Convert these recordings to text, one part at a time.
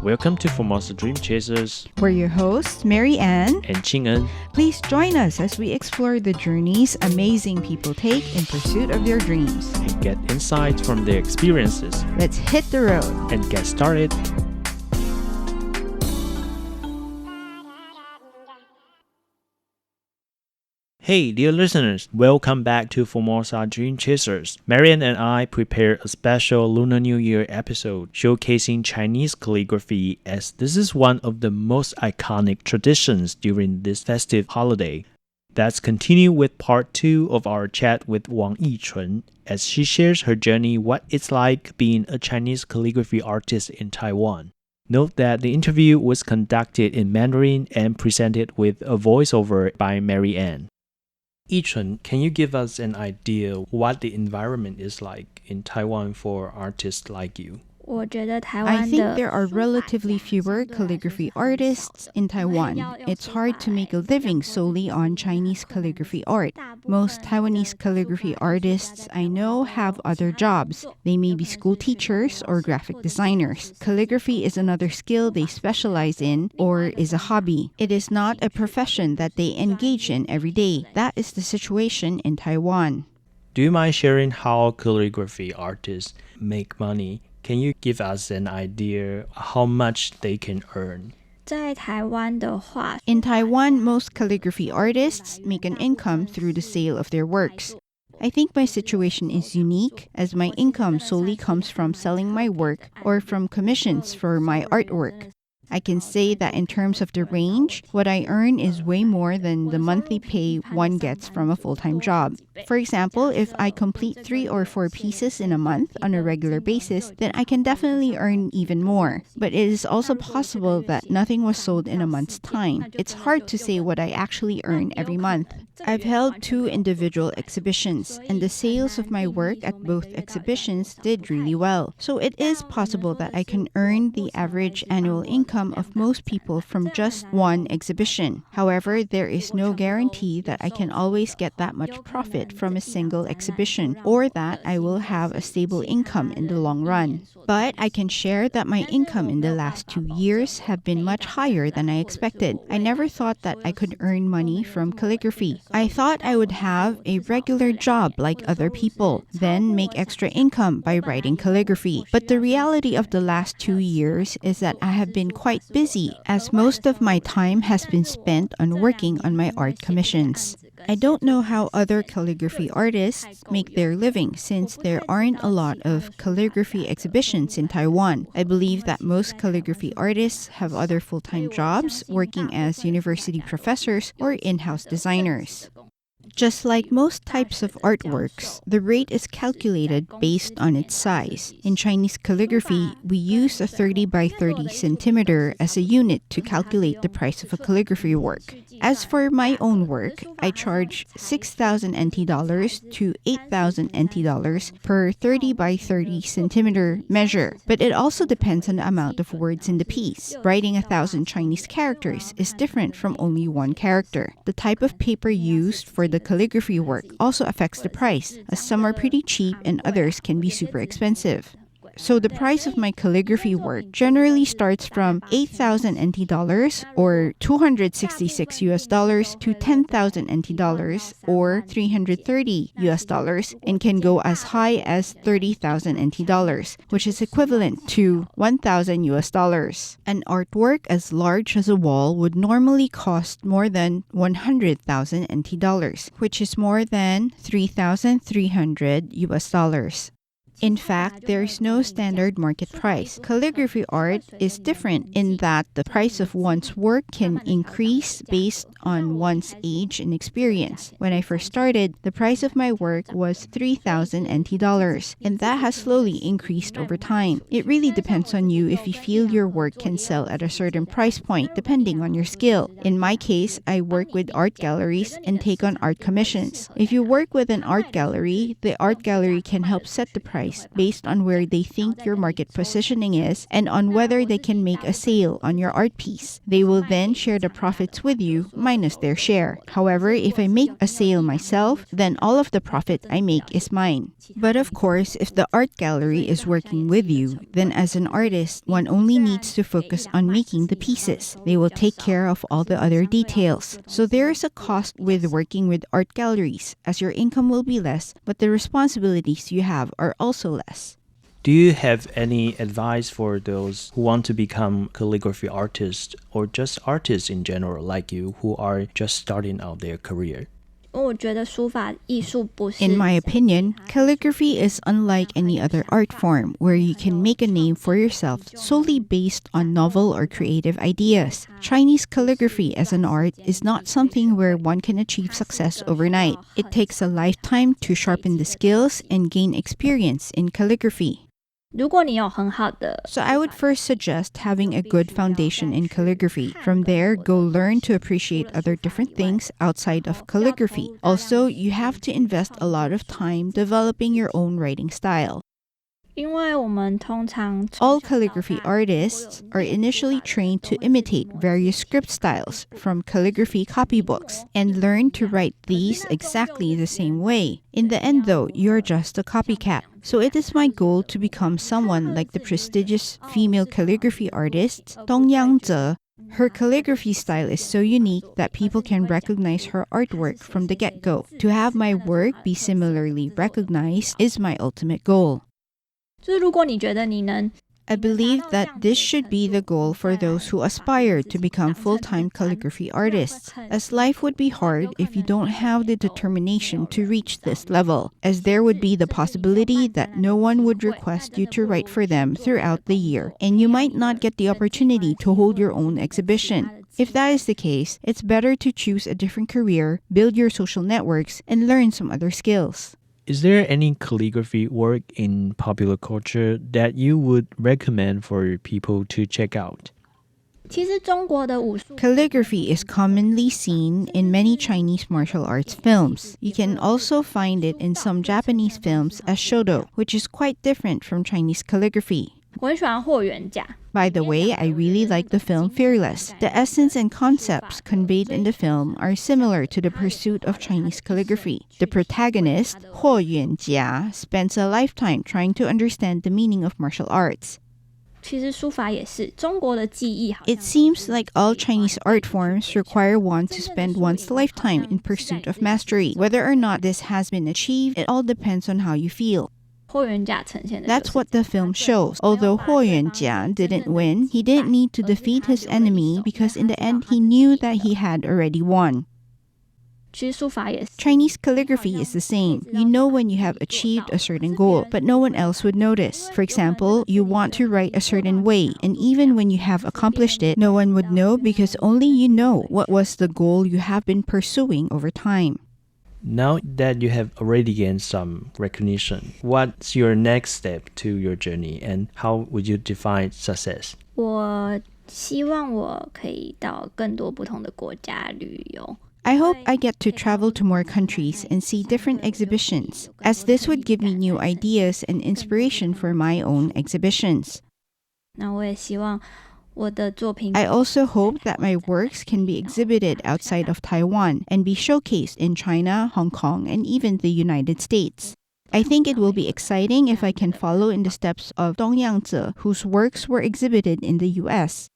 Welcome to Formosa Dream Chasers. We're your hosts, Mary Ann and Qing-en. Please join us as we explore the journeys amazing people take in pursuit of their dreams. And get insights from their experiences. Let's hit the road and get started. Hey, dear listeners, welcome back to Formosa Dream Chasers. Marian and I prepared a special Lunar New Year episode showcasing Chinese calligraphy, as this is one of the most iconic traditions during this festive holiday. Let's continue with part 2 of our chat with Wang I-chun as she shares her journey, what it's like being a Chinese calligraphy artist in Taiwan. Note that the interview was conducted in Mandarin and presented with a voiceover by Mary Ann. I-chun, can you give us an idea what the environment is like in Taiwan for artists like you? I think there are relatively fewer calligraphy artists in Taiwan. It's hard to make a living solely on Chinese calligraphy art. Most Taiwanese calligraphy artists I know have other jobs. They may be school teachers or graphic designers. Calligraphy is another skill they specialize in or is a hobby. It is not a profession that they engage in every day. That is the situation in Taiwan. Do you mind sharing how calligraphy artists make money? Can you give us an idea how much they can earn? In Taiwan, most calligraphy artists make an income through the sale of their works. I think my situation is unique, as my income solely comes from selling my work or from commissions for my artwork. I can say that in terms of the range, what I earn is way more than the monthly pay one gets from a full-time job. For example, if I complete 3 or 4 pieces in a month on a regular basis, then I can definitely earn even more. But it is also possible that nothing was sold in a month's time. It's hard to say what I actually earn every month. I've held 2 individual exhibitions, and the sales of my work at both exhibitions did really well. So it is possible that I can earn the average annual income of most people from just one exhibition. However, there is no guarantee that I can always get that much profit from a single exhibition, or that I will have a stable income in the long run. But I can share that my income in the last 2 years have been much higher than I expected. I never thought that I could earn money from calligraphy. I thought I would have a regular job like other people, then make extra income by writing calligraphy. But the reality of the last 2 years is that I have been quite busy, as most of my time has been spent on working on my art commissions. I don't know how other calligraphy artists make their living, since there aren't a lot of calligraphy exhibitions in Taiwan. I believe that most calligraphy artists have other full-time jobs, working as university professors or in-house designers. Just like most types of artworks, the rate is calculated based on its size. In Chinese calligraphy, we use a 30 by 30 centimeter as a unit to calculate the price of a calligraphy work. As for my own work, I charge 6,000 NT dollars to 8,000 NT dollars per 30 by 30 centimeter measure. But it also depends on the amount of words in the piece. Writing 1,000 Chinese characters is different from only 1 character. The type of paper used for the calligraphy work also affects the price, as some are pretty cheap and others can be super expensive. So the price of my calligraphy work generally starts from 8,000 NT dollars or 266 US dollars to 10,000 NT dollars or 330 US dollars, and can go as high as 30,000 NT dollars, which is equivalent to 1,000 US dollars. An artwork as large as a wall would normally cost more than 100,000 NT dollars, which is more than 3,300 US dollars. In fact, there is no standard market price. Calligraphy art is different in that the price of one's work can increase based on one's age and experience. When I first started, the price of my work was 3,000 NT dollars, and that has slowly increased over time. It really depends on you if you feel your work can sell at a certain price point, depending on your skill. In my case, I work with art galleries and take on art commissions. If you work with an art gallery, the art gallery can help set the price price based on where they think your market positioning is and on whether they can make a sale on your art piece. They will then share the profits with you minus their share. However, if I make a sale myself, then all of the profit I make is mine. But of course, if the art gallery is working with you, then as an artist, one only needs to focus on making the pieces. They will take care of all the other details. So there is a cost with working with art galleries, as your income will be less, but the responsibilities you have are also less. Do you have any advice for those who want to become calligraphy artists or just artists in general like you who are just starting out their career? In my opinion, calligraphy is unlike any other art form where you can make a name for yourself solely based on novel or creative ideas. Chinese calligraphy as an art is not something where one can achieve success overnight. It takes a lifetime to sharpen the skills and gain experience in calligraphy. So I would first suggest having a good foundation in calligraphy. From there, go learn to appreciate other different things outside of calligraphy. Also, you have to invest a lot of time developing your own writing style. All calligraphy artists are initially trained to imitate various script styles from calligraphy copybooks and learn to write these exactly the same way. In the end, though, you're just a copycat. So it is my goal to become someone like the prestigious female calligraphy artist Dong Yang. Her calligraphy style is so unique that people can recognize her artwork from the get-go. To have my work be similarly recognized is my ultimate goal. I believe that this should be the goal for those who aspire to become full-time calligraphy artists, as life would be hard if you don't have the determination to reach this level, as there would be the possibility that no one would request you to write for them throughout the year, and you might not get the opportunity to hold your own exhibition. If that is the case, it's better to choose a different career, build your social networks, and learn some other skills. Is there any calligraphy work in popular culture that you would recommend for people to check out? Calligraphy is commonly seen in many Chinese martial arts films. You can also find it in some Japanese films as shodo, which is quite different from Chinese calligraphy. By the way, I really like the film Fearless. The essence and concepts conveyed in the film are similar to the pursuit of Chinese calligraphy. The protagonist, Huo Yuanjia, spends a lifetime trying to understand the meaning of martial arts. It seems like all Chinese art forms require one to spend one's lifetime in pursuit of mastery. Whether or not this has been achieved, it all depends on how you feel. That's what the film shows. Although Huo Yuanjia didn't win, he didn't need to defeat his enemy because in the end he knew that he had already won. Chinese calligraphy is the same. You know when you have achieved a certain goal, but no one else would notice. For example, you want to write a certain way, and even when you have accomplished it, no one would know because only you know what was the goal you have been pursuing over time. Now that you have already gained some recognition, what's your next step to your journey and how would you define success? I hope I get to travel to more countries and see different exhibitions, as this would give me new ideas and inspiration for my own exhibitions. I also hope that my works can be exhibited outside of Taiwan and be showcased in China, Hong Kong, and even the United States. I think it will be exciting if I can follow in the steps of Dong Yang, whose works were exhibited in the US.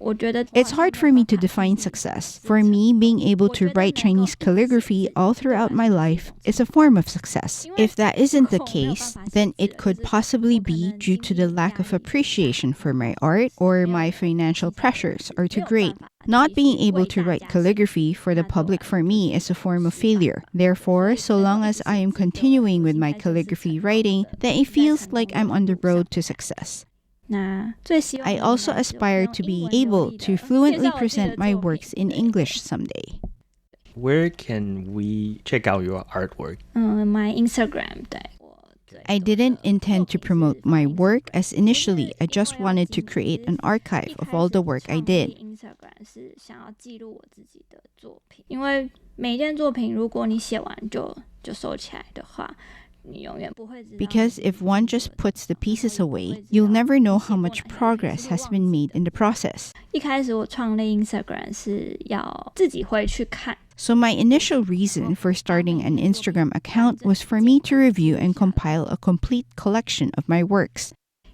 It's hard for me to define success. For me, being able to write Chinese calligraphy all throughout my life is a form of success. If that isn't the case, then it could possibly be due to the lack of appreciation for my art or my financial pressures are too great. Not being able to write calligraphy for the public for me is a form of failure. Therefore, so long as I am continuing with my calligraphy writing, then it feels like I'm on the road to success. I also aspire to be able to fluently present my works in English someday. Where can we check out your artwork? My Instagram. I didn't intend to promote my work as initially I just wanted to create an archive of all the work I did. 因为每一件作品如果你写完就收起来的话 Because if one just puts the pieces away, you'll never know how much progress has been made in the process. 一开始我创立 Instagram 是要自己会去看。 So my initial reason for starting an Instagram account was for me to review and compile a complete collection of my works.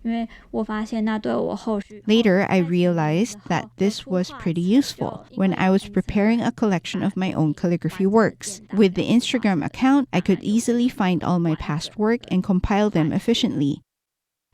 因为我发现那对我后续 Later, I realized that this was pretty useful when I was preparing a collection of my own calligraphy works. With the Instagram account, I could easily find all my past work and compile them efficiently.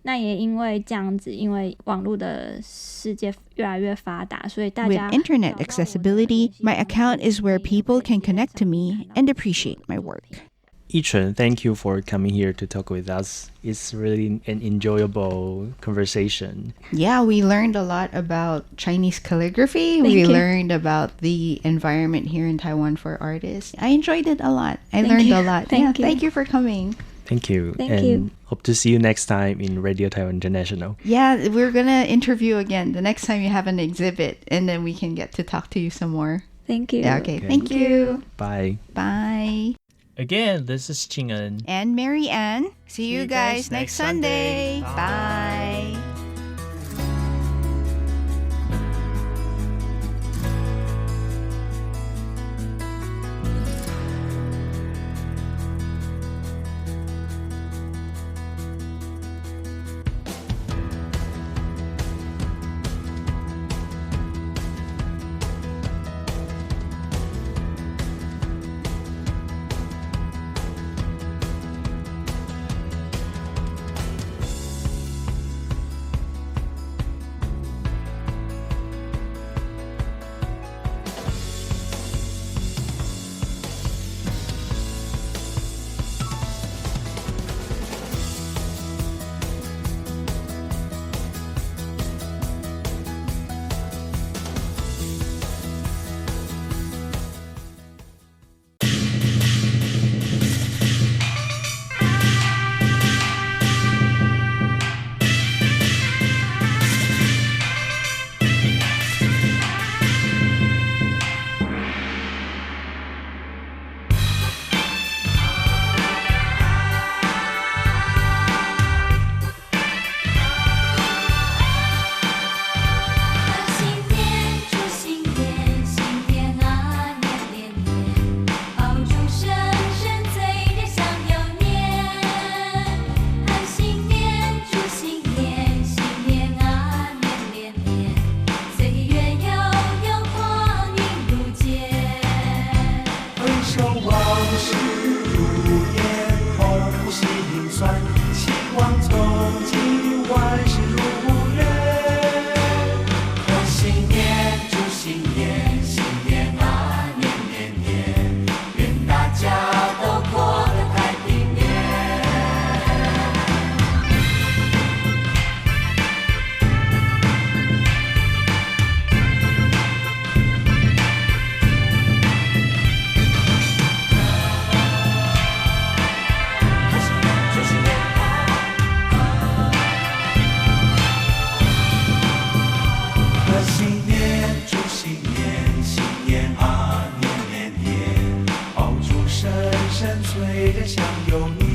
那也因为这样子，因为网络的世界越来越发达，所以大 With 家 internet accessibility, my account is where people can connect to me and appreciate my work. I-chun, thank you for coming here to talk with us. It's really an enjoyable conversation. Yeah, we learned a lot about Chinese calligraphy. Thank we you. learned about the environment here in Taiwan for artists. I enjoyed it a lot. I Thank learned you. a lot. Thank you. Thank you for coming. Thank you. Thank and you. Hope to see you next time in Radio Taiwan International. Yeah, we're going to interview again the next time you have an exhibit, and then we can get to talk to you some more. Thank you. Yeah, okay. Thank you. Bye. Bye. Again, this is Qing-en. And Mary Ann. See you guys next Sunday. Bye. Hãy subscribe cho kênh Ghiền Mì Gõ để không bỏ lỡ